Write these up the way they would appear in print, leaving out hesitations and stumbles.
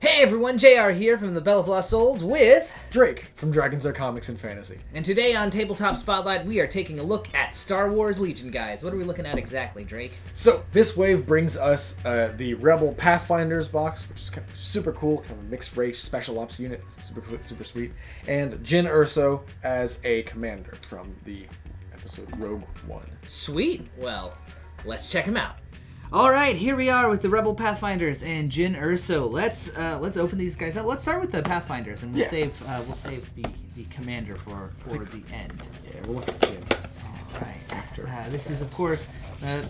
Hey everyone, JR here from the Bell of Lost Souls with Drake from Dragons Are Comics and Fantasy. And today on Tabletop Spotlight, we are taking a look at Star Wars Legion, guys. What are we looking at exactly, Drake? So, this wave brings us the Rebel Pathfinders box, which is kind of super cool, kind of a mixed race special ops unit, super sweet, and Jyn Erso as a commander from the episode Rogue One. Sweet. Well, let's check him out. All right, here we are with the Rebel Pathfinders and Jyn Erso. Let's open these guys up. Let's start with the Pathfinders, and we'll save the commander for the end. Yeah, we'll look at Jyn. All right. After this is of course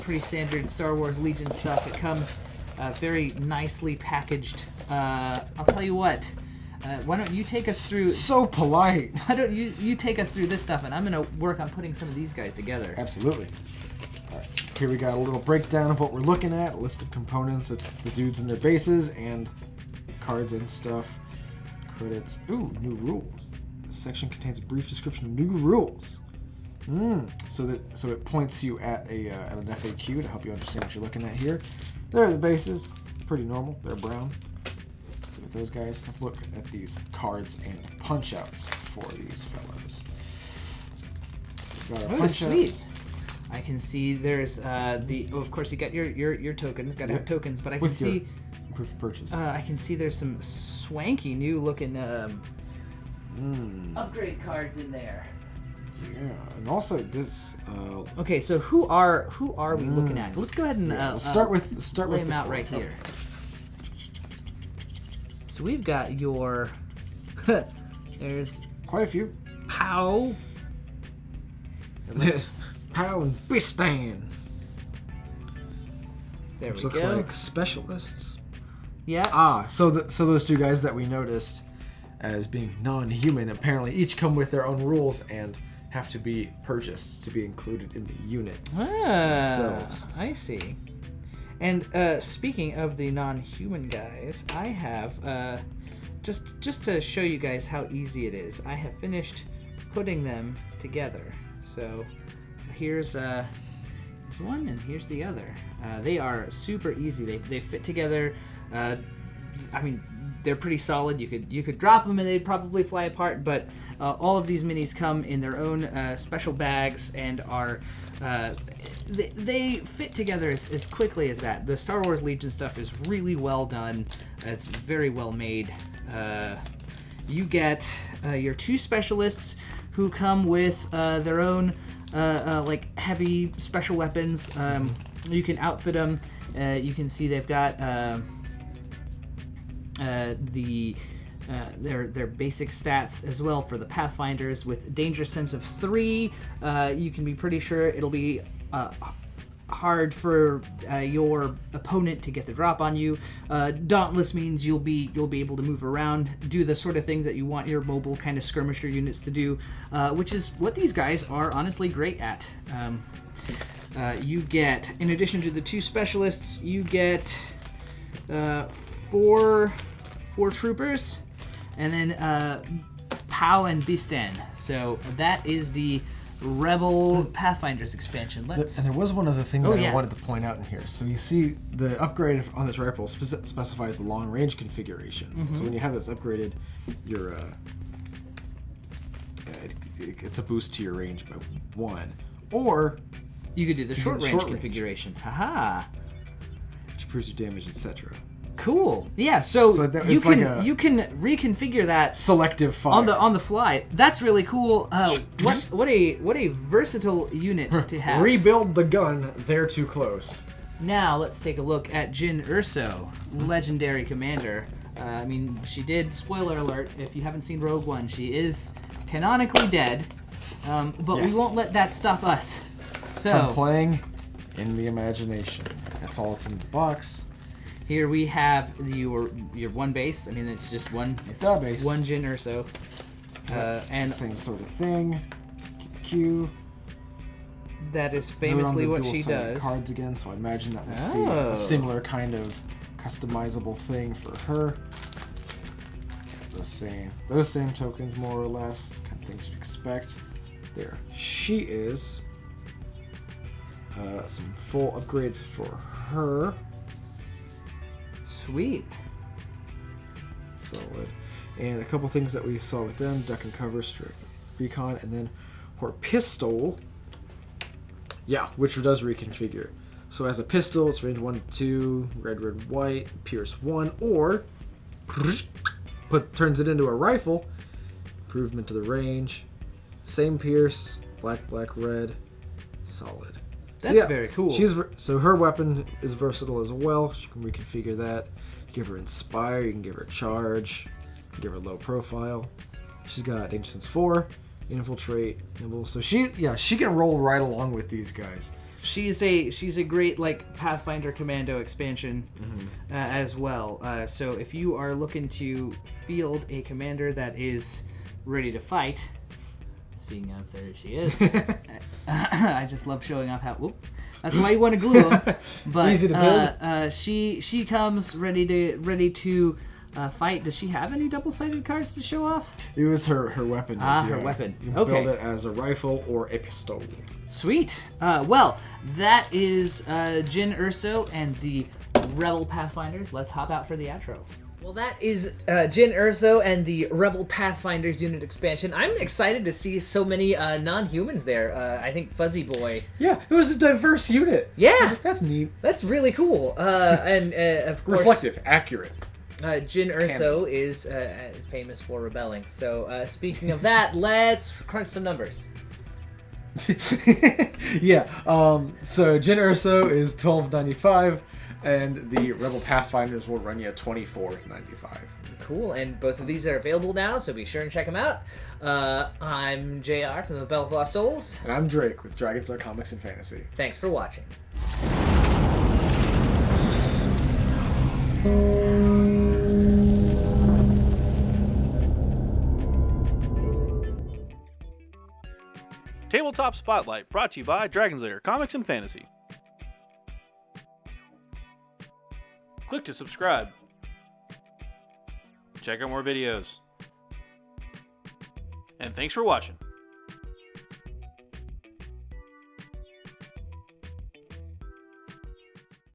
pretty standard Star Wars Legion stuff. It comes very nicely packaged. I'll tell you what. Why don't you take us through? So polite. Why don't you take us through this stuff, and I'm gonna work on putting some of these guys together. Absolutely. All right. Here we got a little breakdown of what we're looking at, a list of components. It's the dudes and their bases and cards and stuff. Credits. Ooh, new rules. This section contains a brief description of new rules. So it points you at an FAQ to help you understand what you're looking at here. There are the bases. Pretty normal. They're brown. So with those guys, let's look at these cards and punch outs for these fellows. So we've got our punch outs. I can see there's of course you got your tokens, gotta have tokens, but I can see proof of purchase. I can see there's some swanky new looking upgrade cards in there. Yeah, and also this. Okay, so who are we looking at? Let's go ahead and we'll start with lay them out right here. So we've got your there's quite a few. Pow. Pow and Bistan. There Which we looks go. like specialists. Yeah. So those two guys that we noticed as being non-human apparently each come with their own rules and have to be purchased to be included in the unit themselves. I see. And speaking of the non-human guys, I have just to show you guys how easy it is. I have finished putting them together. So here's one and here's the other. They are super easy. They fit together. I mean, they're pretty solid. You could drop them and they'd probably fly apart. But all of these minis come in their own special bags and are they fit together as quickly as that. The Star Wars Legion stuff is really well done. It's very well made. You get your two specialists who come with their own like heavy special weapons. You can outfit them. You can see they've got their basic stats as well for the Pathfinders with danger sense of 3. You can be pretty sure it'll be hard for your opponent to get the drop on you. Dauntless means you'll be able to move around, do the sort of thing that you want your mobile kind of skirmisher units to do, which is what these guys are honestly great at. You get, in addition to the two specialists, you get four troopers, and then Pow and Bistan. So that is the Rebel Pathfinders expansion. And there was one other thing that I wanted to point out in here. So you see the upgrade on this rifle specifies the long range configuration. So when you have this upgraded, your it's a boost to your range by 1. Or you could do the short range configuration. Haha. Which improves your damage, etc. Cool. Yeah. So you can reconfigure that selective fire on the fly. That's really cool. What a versatile unit to have. Rebuild the gun. They're too close. Now let's take a look at Jyn Erso, legendary commander. I mean, she did. Spoiler alert! If you haven't seen Rogue One, she is canonically dead. But we won't let that stop us. So from playing in the imagination. That's all that's in the box. Here we have your one base. I mean, it's just one. It's base. One Jyn Erso. And same sort of thing. Q. That is famously what she does. Cards again, so I imagine that we'll see a similar kind of customizable thing for her. Those same tokens, more or less, kind of things you'd expect. There she is. Some full upgrades for her. Sweet. And a couple things that we saw with them: duck and cover, strip, recon, and then her pistol. Yeah, which does reconfigure. So as a pistol, it's range 1 to 2, red, red, white, pierce 1, or turns it into a rifle. Improvement to the range. Same pierce, black, black, red, solid. That's very cool. So her weapon is versatile as well. She can reconfigure that. Give her inspire. You can give her charge. You can give her low profile. She's got danger sense 4, infiltrate, nimble. So she can roll right along with these guys. She's a great like Pathfinder Commando expansion as well. So if you are looking to field a commander that is ready to fight, speaking of, there she is. I just love showing off how. Whoop, that's why you want to glue them. But easy to build. She comes ready to fight. Does she have any double-sided cards to show off? It was her weapon. Her weapon. You can build it as a rifle or a pistol. Sweet. Well, that is Jyn Erso and the Rebel Pathfinders. Let's hop out for the outro. Well, that is Jyn Erso and the Rebel Pathfinders unit expansion. I'm excited to see so many non-humans there. I think Fuzzy Boy. Yeah, it was a diverse unit. Yeah. That's neat. That's really cool. And of course... Reflective, accurate. Jyn Erso is famous for rebelling. So speaking of that, let's crunch some numbers. Yeah. So Jyn Erso is $12.95, and the Rebel Pathfinders will run you $24.95. Cool, and both of these are available now, so be sure and check them out. I'm JR from the Bell of Lost Souls. And I'm Drake with Dragons Are Comics and Fantasy. Thanks for watching. Tabletop Spotlight, brought to you by Dragon's Lair Comics and Fantasy. Click to subscribe. Check out more videos. And thanks for watching.